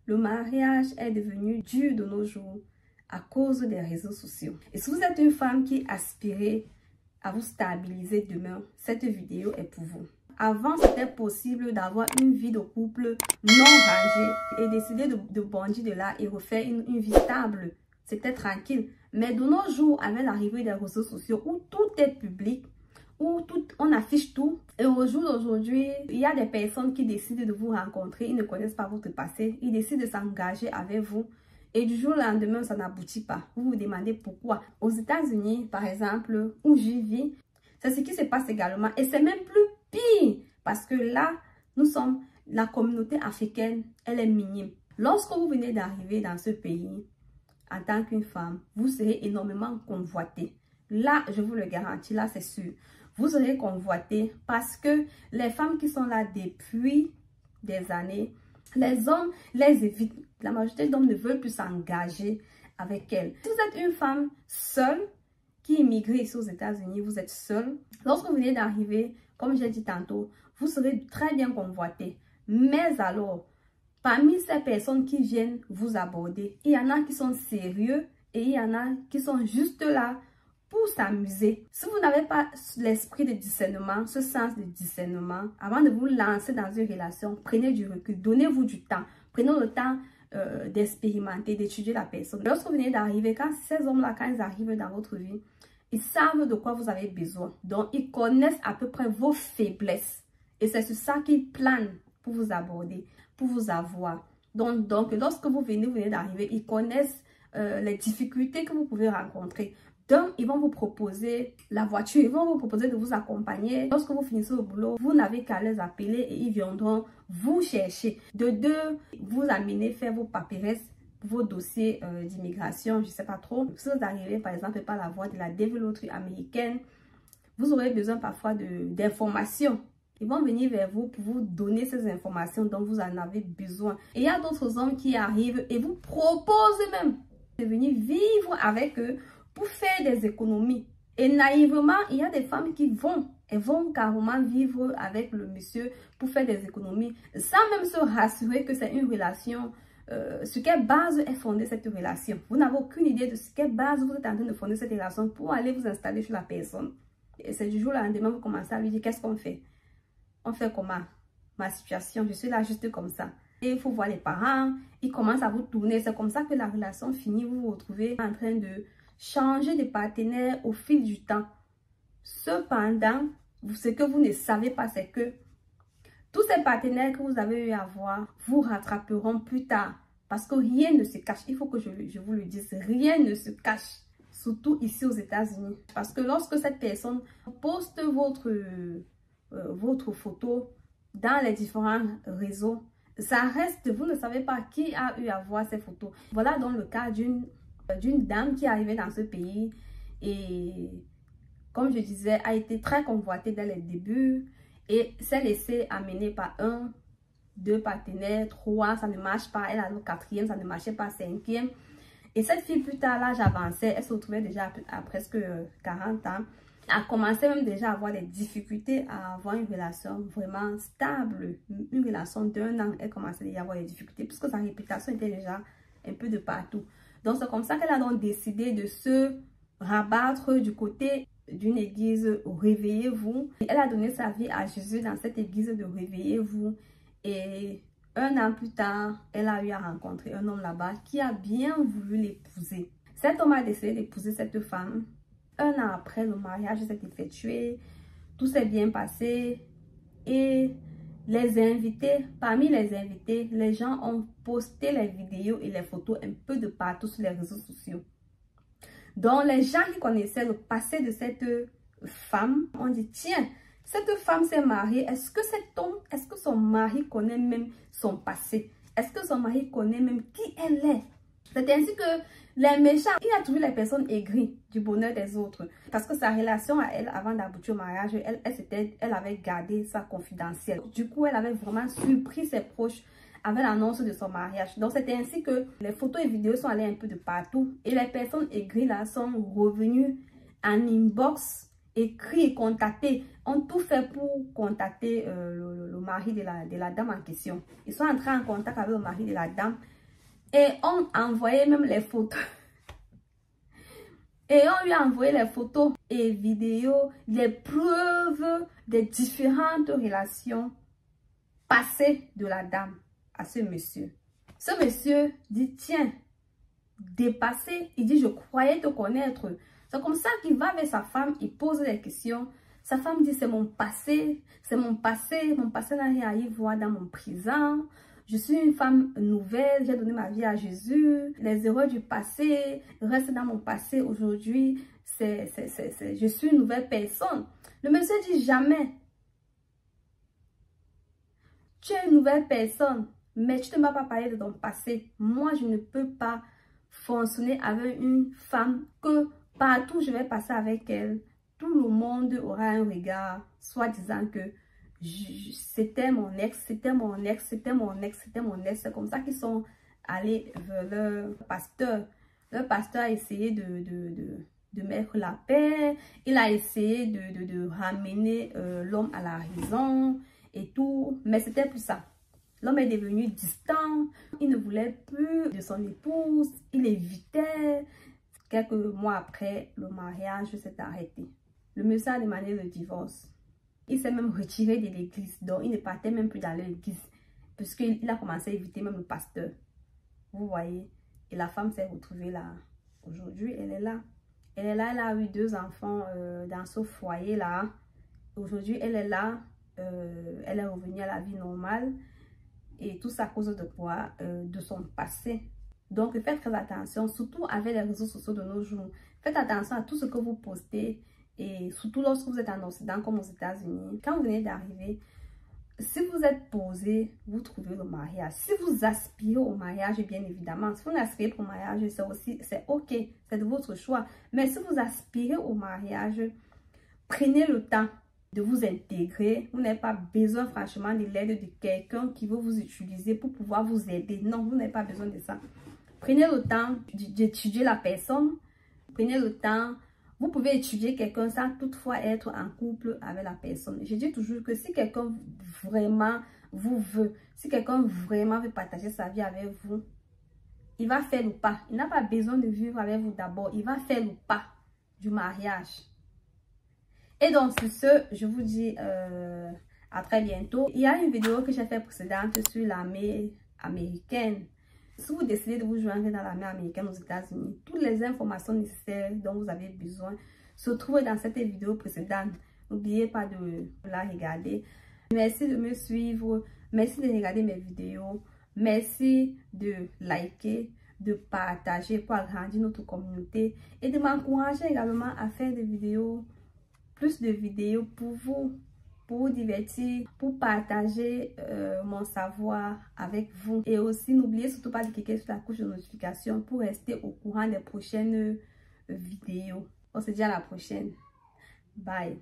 Le mariage est devenu dur de nos jours à cause des réseaux sociaux. Et si vous êtes une femme qui aspire à vous stabiliser demain, cette vidéo est pour vous. Avant, c'était possible d'avoir une vie de couple non rangée et décider de bondir de là et refaire une vie stable. C'était tranquille. Mais de nos jours, avec l'arrivée des réseaux sociaux où tout est public, où on affiche tout, et au jour d'aujourd'hui, il y a des personnes qui décident de vous rencontrer, ils ne connaissent pas votre passé, ils décident de s'engager avec vous. Et du jour au lendemain, ça n'aboutit pas. Vous vous demandez pourquoi. Aux États-Unis, par exemple, où j'y vis, c'est ce qui se passe également. Et c'est même plus pire. Parce que là, la communauté africaine, elle est minime. Lorsque vous venez d'arriver dans ce pays, en tant qu'une femme, vous serez énormément convoitée. Là, je vous le garantis, là, c'est sûr. Vous serez convoitée parce que les femmes qui sont là depuis des années, les hommes les évitent. La majorité d'hommes ne veulent plus s'engager avec elles. Si vous êtes une femme seule qui immigre ici aux États-Unis, vous êtes seule. Lorsque vous venez d'arriver, comme j'ai dit tantôt, vous serez très bien convoité. Mais alors, parmi ces personnes qui viennent vous aborder, il y en a qui sont sérieux et il y en a qui sont juste là pour s'amuser. Si vous n'avez pas l'esprit de discernement, ce sens de discernement, avant de vous lancer dans une relation, prenez du recul, donnez-vous du temps. Prenez le temps d'expérimenter, d'étudier la personne. Lorsque vous venez d'arriver, quand ces hommes-là, quand ils arrivent dans votre vie, ils savent de quoi vous avez besoin. Donc, ils connaissent à peu près vos faiblesses. Et c'est sur ça qu'ils planent pour vous aborder, pour vous avoir. Donc lorsque vous venez d'arriver, ils connaissent les difficultés que vous pouvez rencontrer. Donc, ils vont vous proposer la voiture, ils vont vous proposer de vous accompagner. Lorsque vous finissez au boulot, vous n'avez qu'à les appeler et ils viendront vous chercher. De deux, vous amener faire vos paperasses, vos dossiers d'immigration, je ne sais pas trop. Si vous arrivez par exemple par la voie de la développerie américaine, vous aurez besoin parfois d'informations. Ils vont venir vers vous pour vous donner ces informations dont vous en avez besoin. Et il y a d'autres hommes qui arrivent et vous proposent même de venir vivre avec eux pour faire des économies. Et naïvement, il y a des femmes qui elles vont carrément vivre avec le monsieur pour faire des économies, sans même se rassurer que c'est une relation. Sur quelle base est fondée cette relation? Vous n'avez aucune idée de sur quelle base vous êtes en train de fonder cette relation pour aller vous installer sur la personne. Et c'est du jour au lendemain, vous commencez à lui dire, qu'est-ce qu'on fait? On fait comment? Ma situation, je suis là juste comme ça. Et il faut voir les parents, ils commencent à vous tourner. C'est comme ça que la relation finit. Vous vous retrouvez en train de changer de partenaire au fil du temps. Cependant, ce que vous ne savez pas, c'est que tous ces partenaires que vous avez eu à voir vous rattraperont plus tard. Parce que rien ne se cache. Il faut que je vous le dise. Rien ne se cache. Surtout ici aux États-Unis. Parce que lorsque cette personne poste votre photo dans les différents réseaux, ça reste, vous ne savez pas qui a eu à voir ces photos. Voilà donc le cas d'une dame qui est arrivée dans ce pays et, comme je disais, a été très convoitée dès les débuts et s'est laissée amener par 1, 2 partenaires, 3, ça ne marche pas. Elle a le 4e, ça ne marchait pas, 5e. Et cette fille, plus tard, l'âge avançait, elle se retrouvait déjà à presque 40 ans. A commencé même déjà à avoir des difficultés à avoir une relation vraiment stable. Une relation d'1 an, elle commençait déjà à avoir des difficultés puisque sa réputation était déjà un peu de partout. Donc c'est comme ça qu'elle a donc décidé de se rabattre du côté d'une église Réveillez-vous. Elle a donné sa vie à Jésus dans cette église de Réveillez-vous. Et 1 an plus tard, elle a eu à rencontrer un homme là-bas qui a bien voulu l'épouser. Cet homme a décidé d'épouser cette femme. 1 an après, le mariage s'est effectué, tout s'est bien passé et parmi les invités, les gens ont posté les vidéos et les photos un peu de partout sur les réseaux sociaux. Donc, les gens qui connaissaient le passé de cette femme ont dit, tiens, cette femme s'est mariée, est-ce que cet homme, est-ce que son mari connaît même son passé? Est-ce que son mari connaît même qui elle est? C'est ainsi que les méchants, il a trouvé les personnes aigries du bonheur des autres. Parce que sa relation à elle, avant d'aboutir au mariage, elle avait gardé ça confidentiel. Du coup, elle avait vraiment surpris ses proches avec l'annonce de son mariage. Donc, c'est ainsi que les photos et vidéos sont allées un peu de partout. Et les personnes aigries là sont revenues en inbox écrit et contacté, ont tout fait pour contacter le mari de la dame en question. Ils sont entrés en contact avec le mari de la dame et ont envoyé même les photos. Et on lui a envoyé les photos et vidéos, les preuves des différentes relations passées de la dame à ce monsieur. Ce monsieur dit, tiens, dépassé, il dit, je croyais te connaître. C'est comme ça qu'il va avec sa femme, il pose des questions. Sa femme dit, c'est mon passé n'a rien à y voir dans mon présent. Je suis une femme nouvelle, j'ai donné ma vie à Jésus. Les erreurs du passé restent dans mon passé. Aujourd'hui, je suis une nouvelle personne. Le monsieur dit jamais. Tu es une nouvelle personne, mais tu ne m'as pas parlé de ton passé. Moi, je ne peux pas fonctionner avec une femme que partout je vais passer avec elle. Tout le monde aura un regard, soit disant que c'était mon ex, c'était mon ex, c'était mon ex, c'était mon ex. C'est comme ça qu'ils sont allés vers leur pasteur. Le pasteur a essayé de mettre la paix. Il a essayé de ramener l'homme à la raison et tout. Mais c'était plus ça. L'homme est devenu distant. Il ne voulait plus de son épouse. Il évitait. Quelques mois après, le mariage s'est arrêté. Le monsieur a demandé le divorce. Il s'est même retiré de l'église. Donc, il ne partait même plus dans l'église. Puisqu'il a commencé à éviter même le pasteur. Vous voyez. Et la femme s'est retrouvée là. Aujourd'hui, elle est là. Elle est là. Elle a eu 2 enfants dans ce foyer-là. Aujourd'hui, elle est là. Elle est revenue à la vie normale. Et tout ça à cause de quoi? De son passé. Donc, faites très attention. Surtout avec les réseaux sociaux de nos jours. Faites attention à tout ce que vous postez. Et surtout lorsque vous êtes en Occident comme aux États-Unis, quand vous venez d'arriver, si vous êtes posé, vous trouvez le mariage. Si vous aspirez au mariage, bien évidemment, si vous aspirez au mariage, c'est ok, c'est de votre choix. Mais si vous aspirez au mariage, prenez le temps de vous intégrer. Vous n'avez pas besoin franchement de l'aide de quelqu'un qui veut vous utiliser pour pouvoir vous aider. Non, vous n'avez pas besoin de ça. Prenez le temps d'étudier la personne. Prenez le temps. Vous pouvez étudier quelqu'un sans toutefois être en couple avec la personne. Je dis toujours que si quelqu'un vraiment vous veut, si quelqu'un vraiment veut partager sa vie avec vous, il va faire le pas. Il n'a pas besoin de vivre avec vous d'abord. Il va faire le pas du mariage. Et donc, sur ce, je vous dis à très bientôt. Il y a une vidéo que j'ai faite précédente sur l'armée américaine. Si vous décidez de vous joindre dans l'armée américaine aux États-Unis, toutes les informations nécessaires dont vous avez besoin se trouvent dans cette vidéo précédente. N'oubliez pas de la regarder. Merci de me suivre. Merci de regarder mes vidéos. Merci de liker, de partager pour agrandir notre communauté et de m'encourager également à faire des vidéos, plus de vidéos pour vous divertir, pour partager mon savoir avec vous. Et aussi, n'oubliez surtout pas de cliquer sur la cloche de notification pour rester au courant des prochaines vidéos. On se dit à la prochaine. Bye.